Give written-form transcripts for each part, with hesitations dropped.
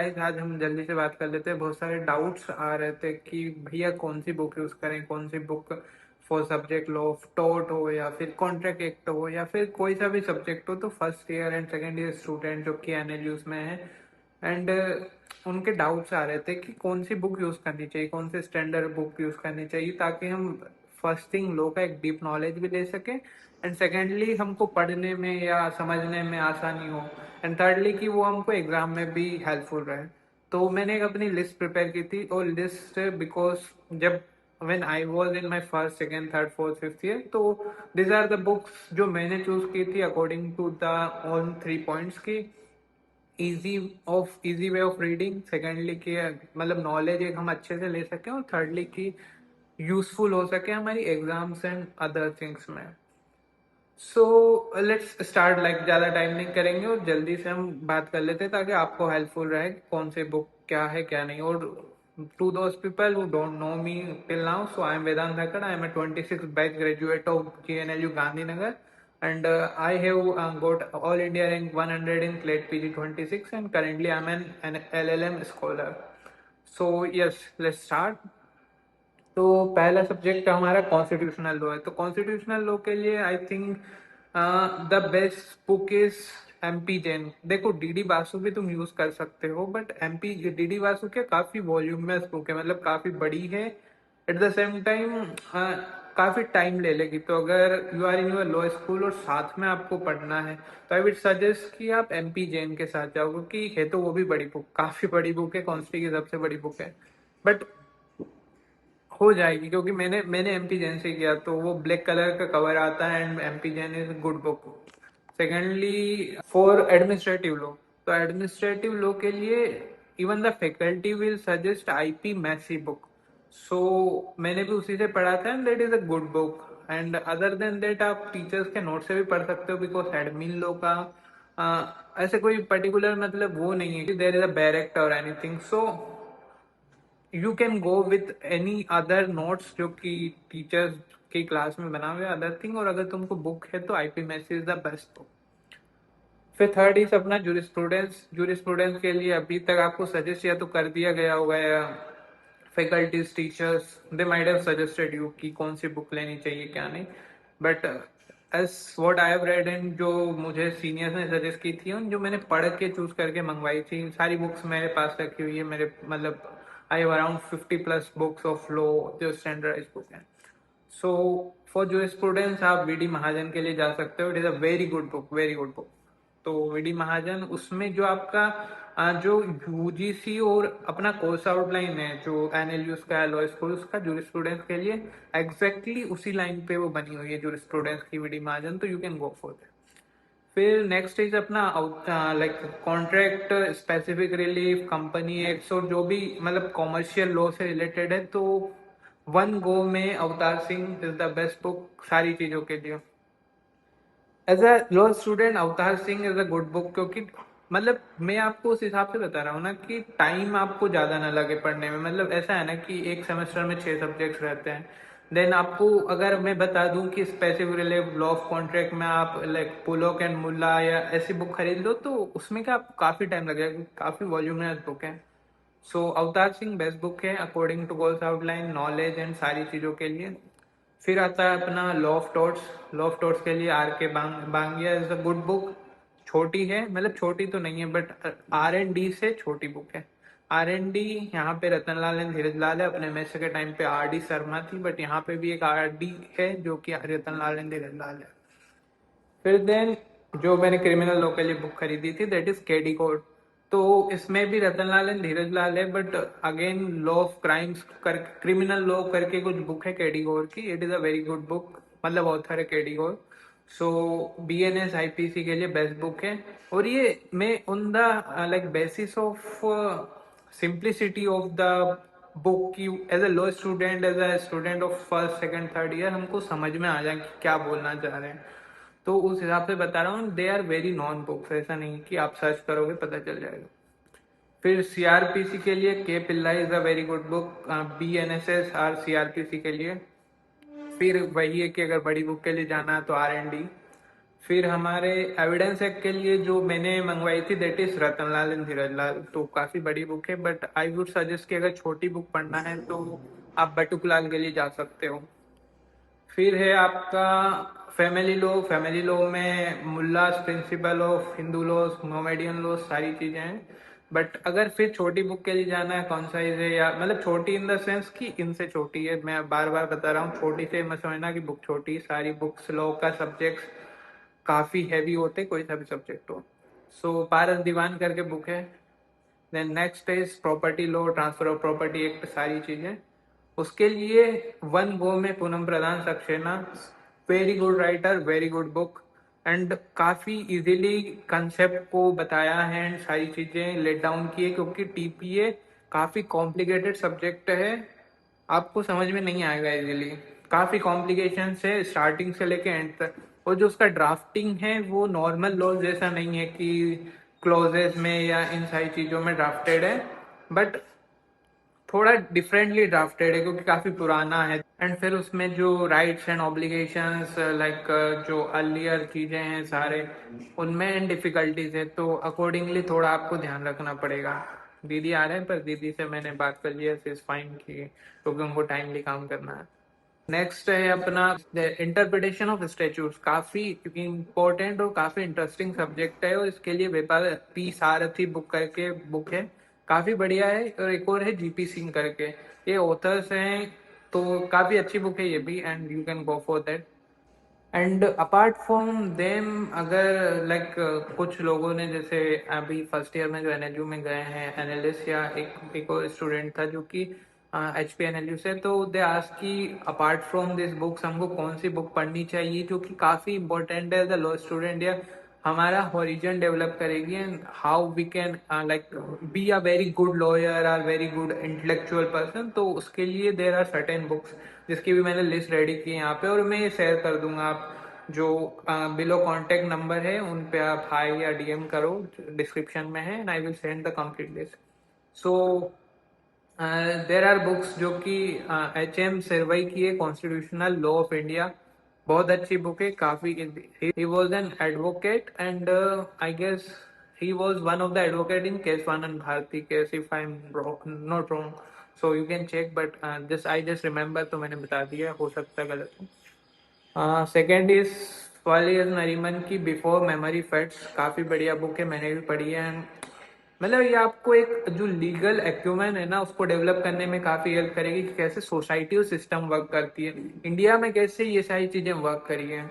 Guys आज हम जल्दी से बात कर लेते हैं। बहुत सारे डाउट्स आ रहे थे कि भैया कौन सी बुक यूज करें, कौन सी book for subject law of टॉट हो या फिर कॉन्ट्रैक्ट एक्ट हो या फिर कोई सा भी सब्जेक्ट हो। तो first year and second year student जो कि एनएलयूज में है एंड उनके डाउट्स आ रहे थे कि कौन सी बुक यूज करनी चाहिए, कौन से स्टैंडर्ड बुक यूज करनी चाहिए ताकि हम फर्स्ट थिंग लॉ का एक डीप नॉलेज भी ले सकें एंड सेकेंडली हमको पढ़ने में या समझने में आसानी हो एंड थर्डली कि वो हमको एग्जाम में भी हेल्पफुल रहे। तो मैंने एक अपनी लिस्ट प्रिपेयर की थी और लिस्ट बिकॉज जब when I was in my first second third fourth fifth year, तो दिस आर द बुक्स जो मैंने चूज की थी according to the on 3 points की easy way of reading, secondly कि मतलब नॉलेज एक हम अच्छे से ले सकें और थर्डली कि यूजफुल हो सके हमारी एग्जाम्स एंड अदर थिंग्स में। सो लेट्स स्टार्ट, लाइक ज़्यादा टाइम नहीं करेंगे और जल्दी से हम बात कर लेते हैं ताकि आपको हेल्पफुल रहे कि कौन से बुक क्या है क्या नहीं। और to those people who don't know me till now, so I am Vedant Dhakad, I am a 26 batch graduate of GNLU Gandhinagar and I have got all India rank 100 in CLET PG 26 and currently I'm an LLM scholar. So yes, let's start. तो पहला subject हमारा constitutional law है। तो constitutional law के लिए I think the best book is MP Jain. देखो DD Vasu भी तुम यूज कर सकते हो बट एमपी डीडी वासु क्या काफी वॉल्यूमस बुक है, मतलब काफी बड़ी है। एट द सेम टाइम काफी टाइम ले लेगी। तो अगर you are in your law school और साथ में आपको पढ़ना है तो आई वुड सजेस्ट कि आप एमपी जैन के साथ जाओ, क्योंकि है तो वो भी बड़ी बुक, काफी बड़ी बुक है, कॉन्स्टी की सबसे बड़ी बुक है। बट हो जाएगी क्योंकि मैंने एमपी जैन से किया, तो वो ब्लैक कलर का कवर आता है and MP Jain is good book. Secondly for administrative law, तो एडमिनिस्ट्रेटिव लॉ के लिए even the faculty will suggest IP Massey book. So मैंने भी उसी से पढ़ा था and that is a good book. And other than that आप टीचर्स के नोट से भी पढ़ सकते हो बिकॉज एडमिन लॉ का ऐसे कोई पर्टिकुलर मतलब वो नहीं है कि देर इज अ बैरेक्ट और anything. So you can go with any other notes जो कि टीचर्स की क्लास में बना हुए अदर थिंग, और अगर तुमको बुक है तो IP Massey is the best book. फिर थर्ड इज अपना जूरिस्प्रूडेंस। जूरिस्प्रूडेंस के लिए अभी तक आपको सजेस्ट या तो कर दिया गया होगा या faculties teachers they might have suggested you कि कौन सी बुक लेनी चाहिए क्या नहीं। But as what I have read and जो मुझे सीनियर्स ने सजेस्ट की थी और जो मैंने पढ़ के चूज करके मंगवाई थी, सारी बुक्स मेरे पास रखी हुई है। मेरे मतलब I have around 50+ books of law जो स्टैंडर्डाइज बुक है। सो फॉर जो स्टूडेंट्स आप वीडी महाजन के लिए जा सकते हो, it is a very good book, very good book. तो वीडी महाजन उसमें जो आपका जो यूजीसी और अपना कोर्स आउटलाइन है जो एनएलयूज का लॉ स्कूल उसका जो स्टूडेंट्स के लिए एग्जैक्टली उसी लाइन पे वो बनी हुई है जो स्टूडेंट्स की वीडी महाजन, तो you can go for that. फिर नेक्स्ट इज अपना like contract specific relief company acts और जो भी मतलब कॉमर्शियल लॉ से रिलेटेड है, तो वन गो में Avtar Singh is the best book सारी चीजों के लिए। As a law student Avtar Singh is a good book, क्योंकि मतलब मैं आपको उस हिसाब से बता रहा हूँ ना कि टाइम आपको ज्यादा ना लगे पढ़ने में। मतलब ऐसा है ना कि एक सेमेस्टर में 6 सब्जेक्ट्स रहते हैं, देन आपको अगर मैं बता दूं कि specific related law of contract में आप लाइक पुलोक एंड मुल्ला या ऐसी बुक खरीद लो तो उसमें क्या आपको काफी टाइम लगेगा, काफी वॉल्यूमिनस बुक है। So Avtar Singh best book है according to goals outline knowledge and सारी चीजों के लिए। फिर आता है अपना law of torts. Law of torts के लिए R K Bangia is a good book. छोटी है, मतलब छोटी तो नहीं है बट R&D से छोटी बुक है। R&D यहाँ पे रतन लाल एंड धीरज लाल है, अपने मैच के टाइम पे RD शर्मा थी, बट यहाँ पे भी एक RD है जो कि रतन लाल एंड धीरज लाल है। फिर देन जो मैंने क्रिमिनल लॉ के लिए बुक खरीदी थी दैट इज केडी कोड। तो इसमें भी रतन लाल एंड धीरज लाल है but again law of crimes कर क्रिमिनल लॉ करके कुछ बुक है केडी गौर की, it is a very good book, मतलब ऑथर है केडी गौर। सो BNS IPC के लिए बेस्ट बुक है। और ये मैं on the like basis of simplicity of the book की as a law student, as a student of first second third year हमको समझ में आ जाए कि क्या बोलना चाह रहे हैं, तो उस हिसाब से बता रहा हूँ। They are very known books, ऐसा नहीं कि आप सर्च करोगे पता चल जाएगा। फिर CRPC के लिए के Pillai is a very good book, BNSS और CRPC के लिए। फिर वही है कि अगर बड़ी बुक के लिए जाना है तो R&D। फिर हमारे एविडेंस एक्ट के लिए जो मैंने मंगवाई थी that is Ratanlal and Dhirajlal, तो काफी बड़ी बुक है, बट आई वुड सजेस्ट कि अगर छोटी बुक पढ़ना है तो आप बटुकलाल के लिए जा सकते हो। फिर है आपका फैमिली लॉ में Mulla's principle of Hindu laws, Mohammedan laws, सारी चीजें हैं। बट अगर फिर छोटी बुक के लिए जाना है कौन सा है, या मतलब छोटी इन द सेंस कि इनसे छोटी है, मैं बार बार बता रहा हूँ, छोटी से मत समझना कि बुक छोटी, सारी बुक्स लॉ का सब्जेक्ट काफी हैवी होते, कोई सा भी सब्जेक्ट हो। सो पारस दीवान करके बुक है। Then next is property law, transfer of property act, सारी चीजें। उसके लिए वन गो में Poonam Pradhan Saxena, very good writer, very good book, and काफी इजीली कंसेप्ट को बताया है एंड सारी चीजें लेट डाउन की है, क्योंकि टीपीए काफी कॉम्प्लिकेटेड सब्जेक्ट है, आपको समझ में नहीं आएगा इजीली, काफी कॉम्प्लिकेशन है स्टार्टिंग से लेके एंड तक। और जो उसका ड्राफ्टिंग है वो नॉर्मल लॉ जैसा नहीं है कि क्लोजेस में या इन सारी चीजों में ड्राफ्टेड है, बट थोड़ा डिफरेंटली ड्राफ्टेड है क्योंकि काफी पुराना है। एंड फिर उसमें जो राइट्स एंड ऑब्लिगेशंस लाइक जो अर्लियर चीजें हैं सारे उनमें डिफिकल्टीज है, तो अकॉर्डिंगली थोड़ा आपको ध्यान रखना पड़ेगा। दीदी आ रहे हैं, पर दीदी से मैंने बात कर लिया इज फाइन की, क्योंकि उनको टाइमली काम करना है। नेक्स्ट है अपना इंटरप्रिटेशन ऑफ स्टेच्यूज, काफी इम्पोर्टेंट और काफी इंटरेस्टिंग सब्जेक्ट है, और इसके लिए वेपाल पी सारथी बुक करके बुक है, काफी बढ़िया है। और एक और है जीपी सिंह करके, ये ऑथर्स हैं, तो काफी अच्छी बुक है ये भी, and you can go for that. And apart from them अगर लाइक कुछ लोगों ने जैसे अभी फर्स्ट ईयर में जो एनएलयू में गए हैं एनालिस्ट, या एक और स्टूडेंट था जो कि एच पी एनएलयू से, तो दे आस्क कि अपार्ट फ्रॉम दिस बुक्स हमको कौन सी बुक पढ़नी चाहिए जो कि काफी इंपॉर्टेंट है द लॉ स्टूडेंट, या हमारा हॉरिजन डेवलप करेगी, and how we can like be a very good lawyer और वेरी गुड इंटेलेक्चुअल पर्सन। तो उसके लिए देर आर सर्टेन बुक्स जिसकी भी मैंने लिस्ट रेडी की है यहाँ पे, और मैं ये शेयर कर दूंगा। आप जो बिलो कांटेक्ट नंबर है उन पे आप हाई या डीएम करो, डिस्क्रिप्शन में है, and I will send the complete list. So there are books जो कि एच एम सिरवई की है, कॉन्स्टिट्यूशनल लॉ ऑफ इंडिया, बहुत अच्छी बुक है, काफी। He was an advocate and I guess he was one of the advocate in Keswanand Bharti case, if I'm not wrong, so you can check, but just I just remember, तो मैंने बता दिया, हो सकता है गलत हो। सेकेंड इज वालियर नरीमन की बिफोर मेमोरी फैक्ट्स, काफी बढ़िया बुक है, मैंने भी पढ़ी है, and मतलब ये आपको एक जो लीगल एक्यूमेन है ना उसको डेवलप करने में काफी हेल्प करेगी कि कैसे सोसाइटी और सिस्टम वर्क करती है, इंडिया में कैसे ये सारी चीजें वर्क करी है।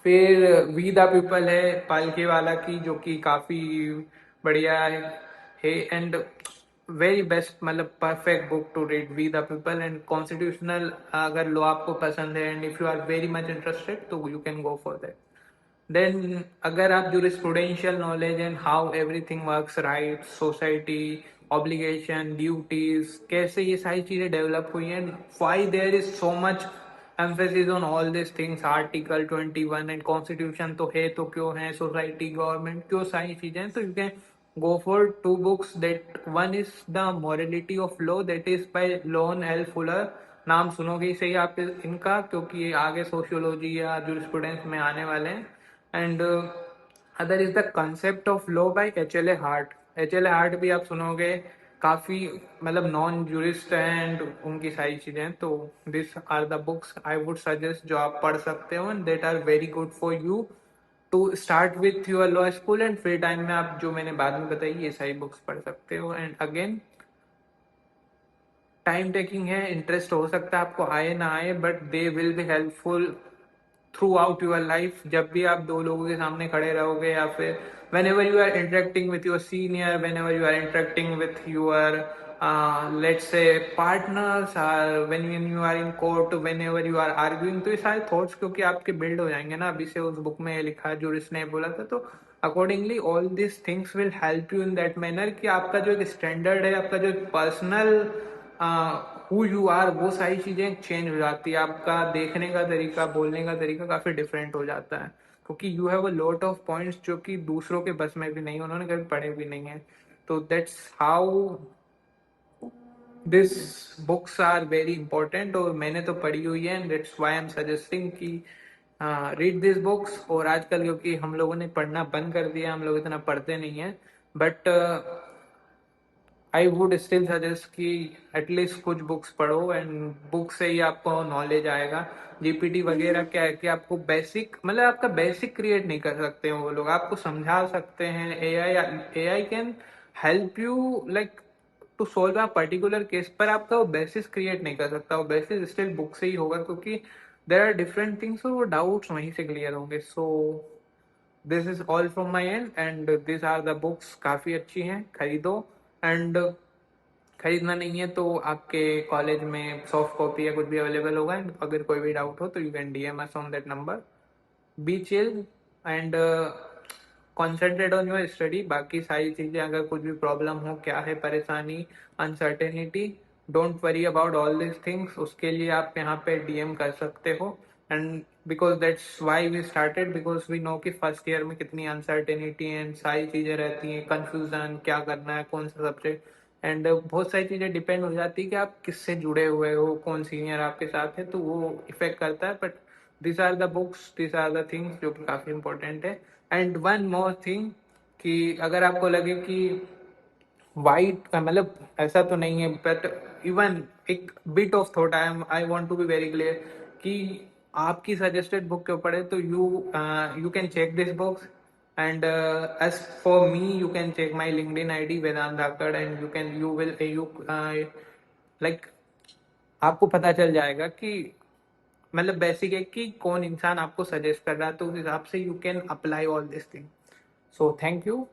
फिर वी द पीपल है पालके वाला की, जो कि काफी बढ़िया है एंड वेरी बेस्ट, मतलब perfect book to read, we the people. And constitutional अगर लॉ आपको पसंद है and if you are very much interested तो you can go for that. Then अगर आप jurisprudential knowledge and how everything works, right, society, obligation, duties, कैसे ये सारी चीजें डेवलप हुई हैं, why there is so much emphasis on all these things, article 21 and constitution तो है, तो क्यों है, सोसाइटी, गवर्नमेंट, क्यों सारी चीजें, तो you can go for two books. That one is the morality of law, that is by Lon L Fuller, नाम सुनोगे ही सही आप इनका, क्योंकि ये आगे सोशियोलॉजी या जूरिस्प्रूडेंस में आने वाले हैं। And other is the concept of law by H L A heart, H L A heart भी आप सुनोगे, काफी मतलब नॉन जूरिस्ट हैं एंड उनकी सारी चीजें, तो this are the books I would suggest जो आप पढ़ सकते हो and that are very good for you to start with your law school, and free time में आप जो मैंने बाद में बताई ये सारी बुक्स पढ़ सकते हो। एंड अगेन टाइम टेकिंग है, इंटरेस्ट हो सकता है आपको आए ना आए, but they will be helpful through out your life. जब भी आप दो लोगों के सामने खड़े रहोगे, या फिर whenever you are interacting with your senior, whenever you are interacting with your let's say partners, when you are in court, whenever you are arguing, तो ये सारे थॉट्स क्योंकि आपके बिल्ड हो जाएंगे ना, अभी से उस बुक में लिखा है जो इसने बोला था, तो accordingly all this things will help you in that manner कि आपका जो एक स्टैंडर्ड है, आपका जो पर्सनल हु यू आर, वो सारी चीजें चेंज हो जाती है, आपका देखने का तरीका, बोलने का तरीका काफी डिफरेंट हो जाता है, क्योंकि you have a lot of points जो कि दूसरों के बस में भी नहीं, उन्होंने कभी पढ़े भी नहीं है। तो that's how this books are very important, और मैंने तो पढ़ी हुई है and that's why I am suggesting कि हाँ, रीड दिस बुक्स। और आजकल क्योंकि हम लोगों ने पढ़ना बंद कर दिया, हम लोग इतना पढ़ते नहीं हैं, but I would still suggest कि एटलीस्ट कुछ बुक्स पढ़ो, एंड बुक से ही आपको नॉलेज आएगा। जीपीटी वगैरह क्या है कि आपको बेसिक, मतलब आपका बेसिक क्रिएट नहीं कर सकते हैं वो लोग, आपको समझा सकते हैं। AI can help you like to solve a particular case, पर आपका वो बेसिस क्रिएट नहीं कर सकता, वो बेसिस स्टिल बुक से ही होगा, क्योंकि देर आर डिफरेंट थिंग्स और वो डाउट्स वहीं से क्लियर होंगे। So this is all from my end, and this are the books, काफ़ी अच्छी हैं, खरीदो। एंड खरीदना नहीं है तो आपके कॉलेज में सॉफ्ट कॉपी या कुछ भी अवेलेबल होगा, एंड अगर कोई भी डाउट हो तो you can DM us on that number. Be chill and concentrate on your study. बाकी सारी चीज़ें, अगर कुछ भी प्रॉब्लम हो, क्या है परेशानी, uncertainty, don't worry about all this things, उसके लिए आप यहाँ पे डीएम कर सकते हो। And because that's why we started, because we know कि फर्स्ट ईयर में कितनी अनसर्टेनिटी एंड सारी चीज़ें रहती हैं, कन्फ्यूजन, क्या करना है, कौन सा सब्जेक्ट, एंड बहुत सारी चीज़ें डिपेंड हो जाती है कि आप किससे जुड़े हुए हो, कौन सीनियर आपके साथ है, तो वो इफेक्ट करता है। But this are the books, this are the things जो कि काफ़ी इंपॉर्टेंट है। एंड वन मोर थिंग, कि अगर आपको लगे कि वाइट का मतलब ऐसा तो नहीं है, बट इवन एक bit of thought, I want to be very clear कि आपकी सजेस्टेड बुक के ऊपर है, तो you can check this books. And as for me, you can check my LinkedIn ID Vedant Dhakad, and you will you like आपको पता चल जाएगा कि मतलब बेसिक है कि कौन इंसान आपको सजेस्ट कर रहा है, तो उस हिसाब से you can apply all this thing. So thank you.